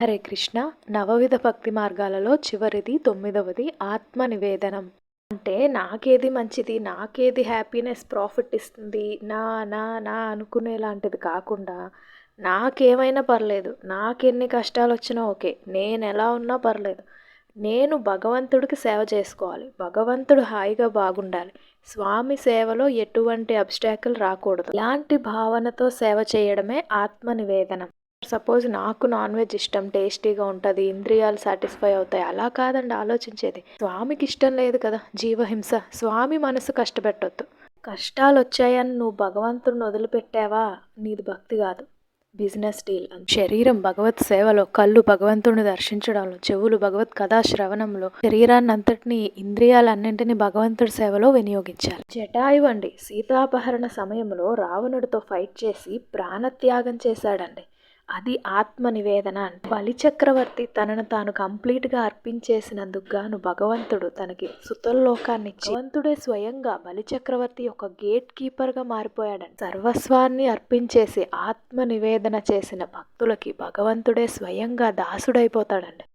హరే కృష్ణ. నవవిధ భక్తి మార్గాలలో చివరిది 9వది ఆత్మ నివేదనం. అంటే నాకేది మంచిది, నాకేది హ్యాపీనెస్ ప్రాఫిట్ ఇస్తుంది, నా నా నా అనుకునేలాంటిది కాకుండా నాకేమైనా పర్లేదు, నాకెన్ని కష్టాలొచ్చినా ఓకే, నేనెలా ఉన్నా పర్లేదు, నేను భగవంతుడికి సేవ చేసుకోవాలి, భగవంతుడు హాయిగా బాగుండాలి, స్వామి సేవలో ఎటువంటి అబ్స్టాకిల్ రాకూడదు, ఇలాంటి భావనతో సేవ చేయడమే ఆత్మ నివేదనం. సపోజ్ నాకు నాన్ వెజ్ ఇష్టం, టేస్టీగా ఉంటుంది, ఇంద్రియాలు సాటిస్ఫై అవుతాయి, అలా కాదండి ఆలోచించేది. స్వామికి ఇష్టం లేదు కదా జీవహింస, స్వామి మనసు కష్టపెట్టొద్దు. కష్టాలు వచ్చాయని నువ్వు భగవంతుడిని వదిలిపెట్టావా, నీది భక్తి కాదు, బిజినెస్ డీల్. శరీరం భగవత్ సేవలో, కళ్ళు భగవంతుడిని దర్శించడంలో, చెవులు భగవత్ కథా శ్రవణంలో, శరీరాన్ని అంతటినీ, ఇంద్రియాలన్నింటినీ భగవంతుడి సేవలో వినియోగించాలి. జటాయువు అండి సీతాపహరణ సమయంలో రావణుడితో ఫైట్ చేసి ప్రాణత్యాగం చేశాడండి. అది ఆత్మ నివేదన అంటే. బలిచక్రవర్తి తనను తాను కంప్లీట్గా అర్పించేసినందుకు గాను భగవంతుడు తనకి సుతల్లోకాన్ని ఇచ్చి, భగవంతుడే స్వయంగా బలిచక్రవర్తి యొక్క గేట్ కీపర్గా మారిపోయాడండి. సర్వస్వాన్ని అర్పించేసి ఆత్మ నివేదన చేసిన భక్తులకి భగవంతుడే స్వయంగా దాసుడైపోతాడండి.